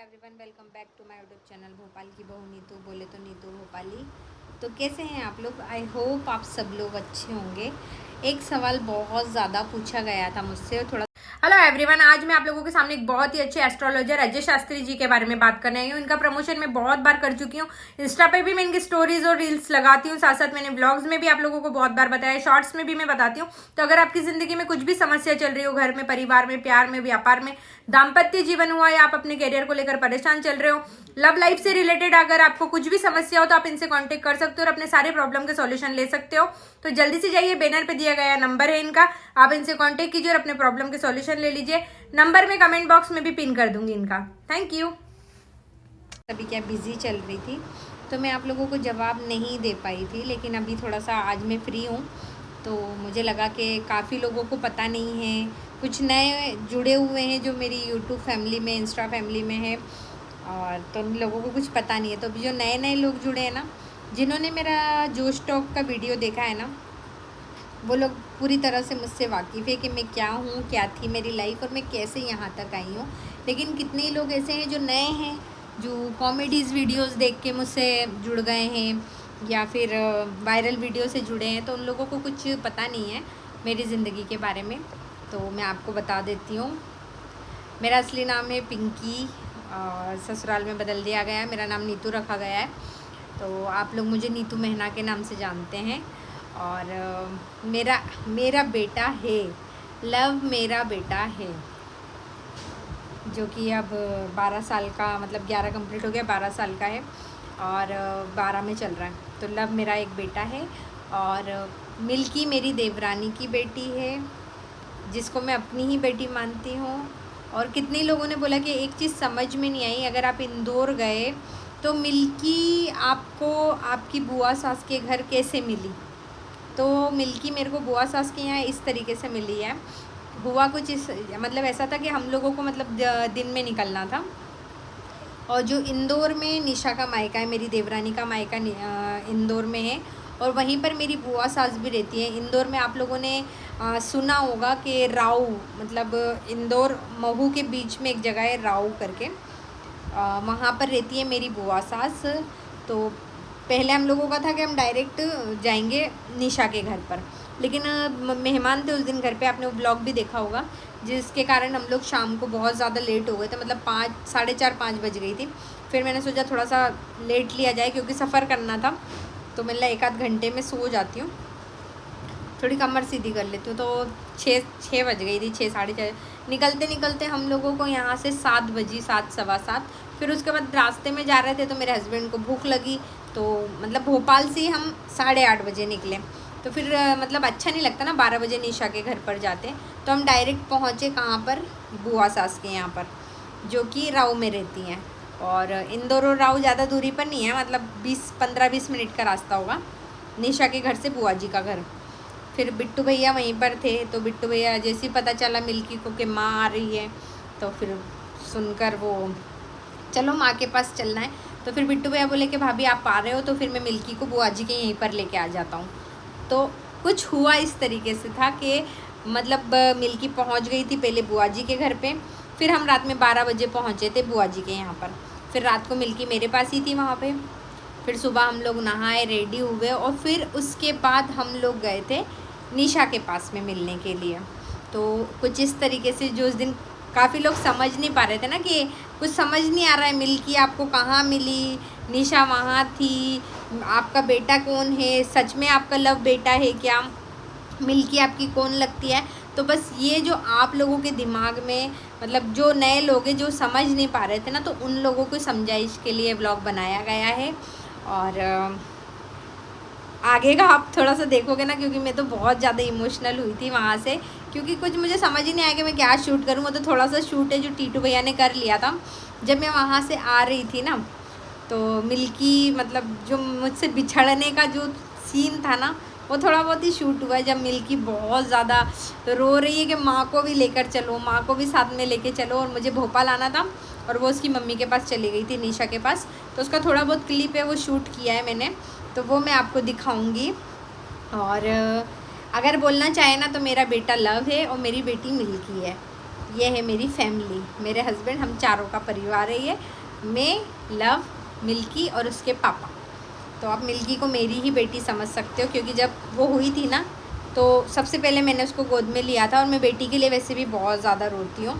Everyone, welcome back to my YouTube channel Bhopal की बहू नीतू, बोले तो नीतू भोपाली। तो कैसे हैं आप लोग? आई होप आप सब लोग अच्छे होंगे। एक सवाल बहुत ज़्यादा पूछा गया था मुझसे, थोड़ा। हेलो एवरीवन, आज मैं आप लोगों के सामने एक बहुत ही अच्छे एस्ट्रोलॉजर अजय शास्त्री जी के बारे में बात करने आई हूँ। इनका प्रमोशन मैं बहुत बार कर चुकी हूँ। इंस्टा पे भी मैं इनकी स्टोरीज और रील्स लगाती हूँ, साथ साथ मैंने व्लॉग्स में भी आप लोगों को बहुत बार बताया, शॉर्ट्स में भी मैं बताती हूँ। तो अगर आपकी जिंदगी में कुछ भी समस्या चल रही हो, घर में, परिवार में, प्यार में, व्यापार में, दाम्पत्य जीवन हुआ, या आप अपने करियर को लेकर परेशान चल रहे हो, लव लाइफ से रिलेटेड अगर आपको कुछ भी समस्या हो तो आप इनसे कांटेक्ट कर सकते हो और अपने सारे प्रॉब्लम के सॉल्यूशन ले सकते हो। तो जल्दी से जाइए, बैनर पे दिया गया नंबर है इनका, आप इनसे कांटेक्ट कीजिए और अपने प्रॉब्लम के सॉल्यूशन ले लीजिए। नंबर में कमेंट बॉक्स में भी पिन कर दूंगी इनका। Thank you. अभी क्या बिजी चल रही थी तो मैं आप लोगों को जवाब नहीं दे पाई थी, लेकिन अभी थोड़ा सा आज मैं फ्री हूँ तो मुझे लगा कि काफ़ी लोगों को पता नहीं है, कुछ नए जुड़े हुए हैं जो मेरी यूट्यूब फैमिली में, इंस्टा फैमिली में है, और तो उन लोगों को कुछ पता नहीं है। तो अभी जो नए नए लोग जुड़े हैं ना, जिन्होंने मेरा जोश टॉक का वीडियो देखा है ना, वो लोग पूरी तरह से मुझसे वाकिफ़ है कि मैं क्या हूँ, क्या थी मेरी लाइफ और मैं कैसे यहाँ तक आई हूँ। लेकिन कितने लोग ऐसे हैं जो नए हैं, जो कॉमेडीज़ वीडियोस देख के मुझसे जुड़ गए हैं या फिर वायरल वीडियो से जुड़े हैं, तो उन लोगों को कुछ पता नहीं है मेरी ज़िंदगी के बारे में। तो मैं आपको बता देती हूँ। मेरा असली नाम है पिंकी और ससुराल में बदल दिया गया है, मेरा नाम नीतू रखा गया है। तो आप लोग मुझे नीतू मेहना के नाम से जानते हैं। और मेरा बेटा है, लव मेरा बेटा है, जो कि अब 12 साल का, मतलब 11 कंप्लीट हो गया, 12 साल का है और 12 में चल रहा है। तो लव मेरा एक बेटा है और मिल्की मेरी देवरानी की बेटी है, जिसको मैं अपनी ही बेटी मानती हूँ। और कितने लोगों ने बोला कि एक चीज़ समझ में नहीं आई, अगर आप इंदौर गए तो मिल्की आपको आपकी बुआ सास के घर कैसे मिली? तो मिल्की मेरे को बुआ सास के यहाँ इस तरीके से मिली है। हुआ कुछ इस, मतलब ऐसा था कि हम लोगों को मतलब दिन में निकलना था, और जो इंदौर में निशा का मायका है, मेरी देवरानी का मायका इंदौर में है, और वहीं पर मेरी बुआ सास भी रहती है। इंदौर में आप लोगों ने सुना होगा कि राऊ, मतलब इंदौर महू के बीच में एक जगह है राऊ करके, वहाँ पर रहती है मेरी बुआ सास। तो पहले हम लोगों का था कि हम डायरेक्ट जाएंगे निशा के घर पर, लेकिन मेहमान थे उस दिन घर पे, आपने वो ब्लॉग भी देखा होगा, जिसके कारण हम लोग शाम को बहुत ज़्यादा लेट हो गए थे, मतलब 5, साढ़े 4, 5 बज गई थी। फिर मैंने सोचा थोड़ा सा लेट लिया जाए क्योंकि सफ़र करना था, तो मैं 1 आध घंटे में सो जाती हूँ, थोड़ी कमर सीधी कर लेती हूँ। तो 6 बज गई थी, 6, साढ़े 6। निकलते निकलते हम लोगों को यहाँ से 7 बजी, 7, सवा 7। फिर उसके बाद रास्ते में जा रहे थे तो मेरे हस्बैंड को भूख लगी, तो मतलब भोपाल से हम 8:30 बजे निकले। तो फिर मतलब अच्छा नहीं लगता ना 12 बजे निशा के घर पर जाते, तो हम डायरेक्ट पहुँचे कहाँ पर, बुआ सास के यहाँ पर, जो कि राऊ में रहती हैं। और इंदौर और राऊ ज़्यादा दूरी पर नहीं है, मतलब 15-20 मिनट का रास्ता होगा निशा के घर से बुआ जी का घर। फिर बिट्टू भैया वहीं पर थे, तो बिट्टू भैया जैसे ही पता चला मिल्की को कि माँ आ रही है, तो फिर सुनकर वो, चलो माँ के पास चलना है, तो फिर बिट्टू भैया बोले कि भाभी आप आ रहे हो तो फिर मैं मिल्की को बुआ जी के यहीं पर लेके आ जाता हूँ। तो कुछ हुआ इस तरीके से था कि मतलब मिल्की पहुँच गई थी पहले बुआ जी के घर पे, फिर हम रात में 12 बजे पहुँचे थे बुआ जी के यहाँ पर। फिर रात को मिल्की मेरे पास ही थी वहाँ पे। फिर सुबह हम लोग नहाए, रेडी हुए, और फिर उसके बाद हम लोग गए थे निशा के पास में मिलने के लिए। तो कुछ इस तरीके से, जो उस दिन काफ़ी लोग समझ नहीं पा रहे थे ना, कि कुछ समझ नहीं आ रहा है, मिल्की आपको कहाँ मिली, निशा वहाँ थी, आपका बेटा कौन है, सच में आपका लव बेटा है क्या, मिल्की आपकी कौन लगती है। तो बस ये जो आप लोगों के दिमाग में, मतलब जो नए लोग हैं जो समझ नहीं पा रहे थे ना, तो उन लोगों को समझाइश के लिए ब्लॉग बनाया गया है। और आगे का आप थोड़ा सा देखोगे ना, क्योंकि मैं तो बहुत ज़्यादा इमोशनल हुई थी वहाँ से, क्योंकि कुछ मुझे समझ ही नहीं आया कि मैं क्या शूट करूँ। वो तो थोड़ा सा शूट है जो टीटू भैया ने कर लिया था जब मैं वहाँ से आ रही थी ना। तो मिल्की, मतलब जो मुझसे बिछड़ने का जो सीन था ना, वो थोड़ा बहुत ही शूट हुआ है, जब मिल्की बहुत ज़्यादा रो रही है कि माँ को भी लेकर चलो, माँ को भी साथ में लेके चलो। और मुझे भोपाल आना था और वो उसकी मम्मी के पास चली गई थी, निशा के पास। तो उसका थोड़ा बहुत क्लिप है वो शूट किया है मैंने, तो वो मैं आपको दिखाऊंगी। और अगर बोलना चाहे ना, तो मेरा बेटा लव है और मेरी बेटी मिल्की है। ये है मेरी फैमिली, मेरे हस्बैंड, हम चारों का परिवार है ये। मैं, लव, मिल्की और उसके पापा। तो आप मिल्की को मेरी ही बेटी समझ सकते हो, क्योंकि जब वो हुई थी ना तो सबसे पहले मैंने उसको गोद में लिया था, और मैं बेटी के लिए वैसे भी बहुत ज़्यादा रोती हूँ।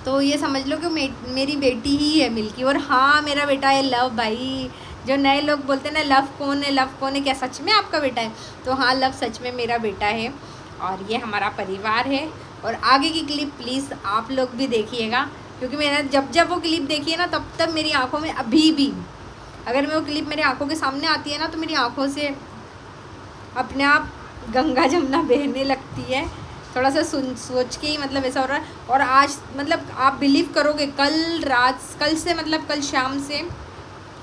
तो ये समझ लो कि मेरी बेटी ही है मिल्की। और हाँ, मेरा बेटा है लव भाई। जो नए लोग बोलते हैं ना लव कौन है, लव कौन है, क्या सच में आपका बेटा है? तो हाँ, लव सच में मेरा बेटा है। और ये हमारा परिवार है। और आगे की क्लिप प्लीज़ आप लोग भी देखिएगा, क्योंकि मैंने जब वो क्लिप देखी है ना तब तक मेरी आंखों में अभी भी, अगर मैं वो क्लिप मेरी आंखों के सामने आती है ना तो मेरी आंखों से अपने आप गंगा जमुना बहने लगती है। थोड़ा सा सोच के ही मतलब ऐसा हो रहा है। और आज मतलब आप बिलीव करोगे, कल से मतलब कल शाम से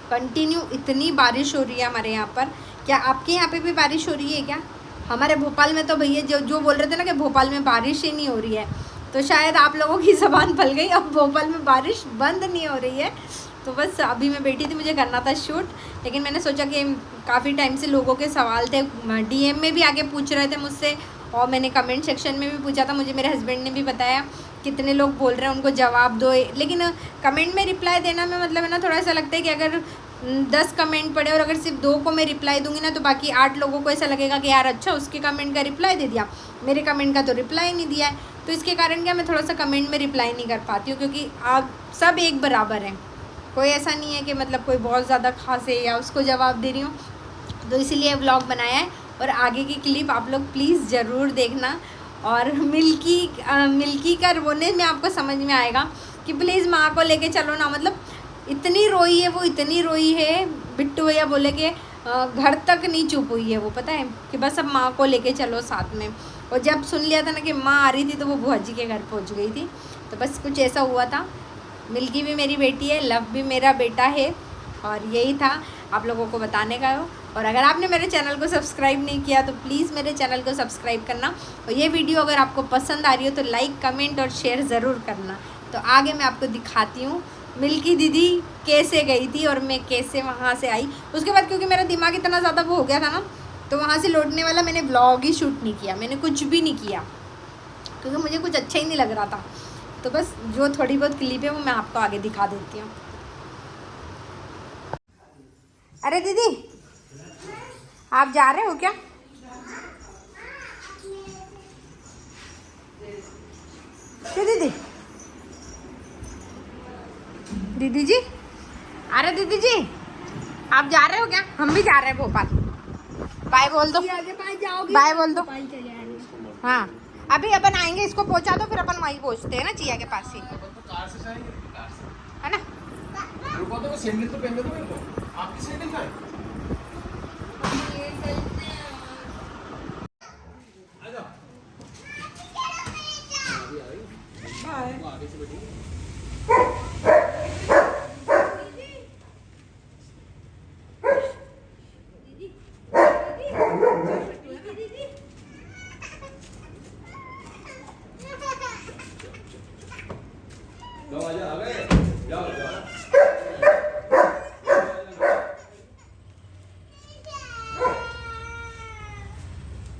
कंटिन्यू इतनी बारिश हो रही है हमारे यहाँ पर। क्या आपके यहाँ पे भी बारिश हो रही है क्या? हमारे भोपाल में तो भैया जो बोल रहे थे ना कि भोपाल में बारिश ही नहीं हो रही है, तो शायद आप लोगों की ज़बान फल गई। अब भोपाल में बारिश बंद नहीं हो रही है। तो बस अभी मैं बैठी थी, मुझे करना था शूट, लेकिन मैंने सोचा कि काफ़ी टाइम से लोगों के सवाल थे, डीएम में भी आके पूछ रहे थे मुझसे, और मैंने कमेंट सेक्शन में भी पूछा था। मुझे मेरे हस्बैंड ने भी बताया कितने लोग बोल रहे हैं उनको जवाब दो, लेकिन कमेंट में रिप्लाई देना में मतलब है ना, थोड़ा सा लगता है कि अगर 10 कमेंट पड़े और अगर सिर्फ 2 को मैं रिप्लाई दूंगी ना तो बाकी 8 लोगों को ऐसा लगेगा कि यार अच्छा उसके कमेंट का रिप्लाई दे दिया, मेरे कमेंट का तो रिप्लाई नहीं दिया है। तो इसके कारण क्या मैं थोड़ा सा कमेंट में रिप्लाई नहीं कर पाती हूँ, क्योंकि आप सब एक बराबर हैं। कोई ऐसा नहीं है कि मतलब कोई बहुत ज़्यादा खास है या उसको जवाब दे रही हूँ। तो इसीलिए व्लॉग बनाया है। और आगे की क्लिप आप लोग प्लीज़ ज़रूर देखना। और मिल्की का रोने में आपको समझ में आएगा कि प्लीज़ माँ को लेके चलो ना। मतलब इतनी रोई है वो, इतनी रोई है। बिट्टू भैया बोले कि घर तक नहीं चुप हुई है वो, पता है कि बस अब माँ को लेके चलो साथ में। और जब सुन लिया था ना कि माँ आ रही थी तो वो बुआ जी के घर पहुँच गई थी। तो बस कुछ ऐसा हुआ था। मिल्की भी मेरी बेटी है, लव भी मेरा बेटा है। और यही था आप लोगों को बताने का हो। और अगर आपने मेरे चैनल को सब्सक्राइब नहीं किया तो प्लीज़ मेरे चैनल को सब्सक्राइब करना। और ये वीडियो अगर आपको पसंद आ रही हो तो लाइक, कमेंट और शेयर ज़रूर करना। तो आगे मैं आपको दिखाती हूँ मिल्की दीदी कैसे गई थी और मैं कैसे वहाँ से आई। उसके बाद क्योंकि मेरा दिमाग इतना ज़्यादा वो हो गया था ना, तो वहाँ से लौटने वाला मैंने ब्लॉग ही शूट नहीं किया, मैंने कुछ भी नहीं किया, क्योंकि मुझे कुछ अच्छा ही नहीं लग रहा था। तो बस जो थोड़ी बहुत क्लिप है वो मैं आपको आगे दिखा देती हूँ। अरे दीदी, आप जा रहे हो क्या? क्यों दीदी? दीदी जी, अरे दीदी जी, आप जा रहे हो क्या? हम भी जा रहे हैं भोपाल। बाय बोल दो, बाय बोल दो। हाँ, अभी अपन आएंगे, इसको पहुंचा दो फिर अपन वहीं पहुंचते हैं ना, चिया के पास ही, है ना?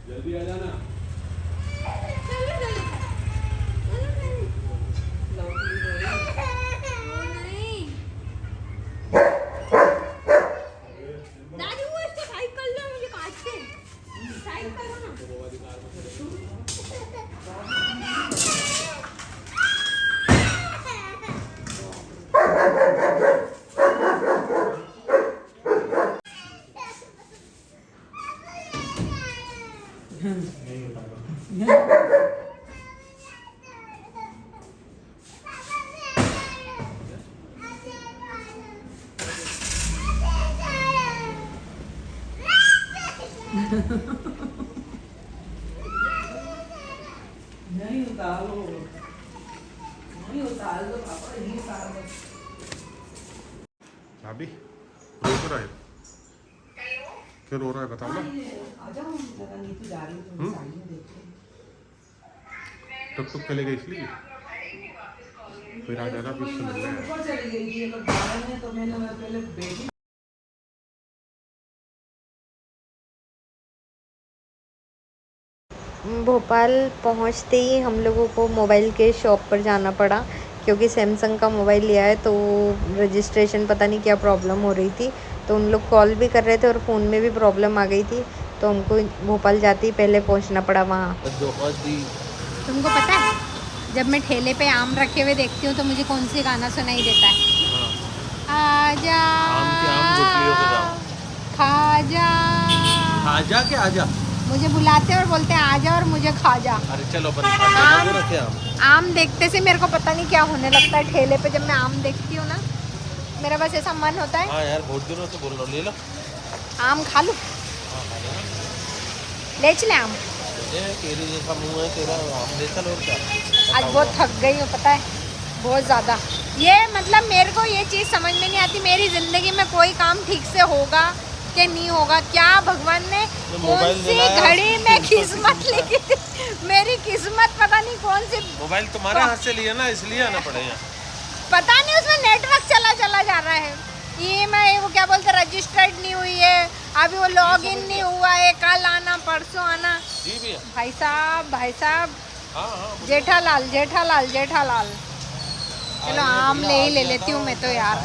जल्दी आ जाना। नहीं उतारो, नहीं उतार दो पापा, नहीं उतार दो। भाभी रो तो रहा है, क्यों रो रहा है बताओ ना। आ जाओ, लगा नीतू जा रही तो साड़ी में देखो। टुक टुक चले गए इसलिए फिर आ जाना, फिर उससे मिलना है। ऊपर चली गई थी, अगर बाहर में तो मैंने पहले बेटी भोपाल पहुंचते ही हम लोगों को मोबाइल के शॉप पर जाना पड़ा, क्योंकि सैमसंग का मोबाइल लिया है तो रजिस्ट्रेशन पता नहीं क्या प्रॉब्लम हो रही थी, तो उन लोग कॉल भी कर रहे थे और फ़ोन में भी प्रॉब्लम आ गई थी, तो हमको भोपाल जाते ही पहले पहुंचना पड़ा वहाँ। तुमको पता है जब मैं ठेले पे आम रखे हुए देखती हूँ तो मुझे कौन सी गाना सुनाई देता है? आजा खाजा। आजा के आजा। मुझे बुलाते और बोलते हैं आजा और मुझे खा जा। अरे चलो आम देखते से मेरे को पता नहीं क्या होने लगता है ठेले पे, जब मैं आम देखती हूँ ना मेरा बस ऐसा मन होता है हाँ यार बहुत दिनों से बोल रहा हूँ, ले लो आम खा लूँ। ले चले आम। तेरे जैसा मुंह है तेरा, आम ले चल और क्या। आज बहुत थक गई हूँ पता है, बहुत ज़्यादा। ये मतलब मेरे को ये चीज़ समझ में नहीं आती, मेरी ज़िंदगी में कोई काम ठीक से होगा कि नहीं होगा, क्या भगवान ने कौन सी घड़ी में किस्मत लिखी थी। मेरी किस्मत पता नहीं कौन सी। मोबाइल तुम्हारे हाथ से लिया ना, इसलिए आना पड़ेगा। पता नहीं उसमें नेटवर्क चला जा रहा है। ये मैं वो क्या बोलते रजिस्टर्ड नहीं हुई है, अभी वो लॉग इन नहीं हुआ है, कल आना परसों आना। जी भैया। भाई साहब हाँ जेठालाल। चलो आम ले ही ले लेती हूँ मैं तो यार।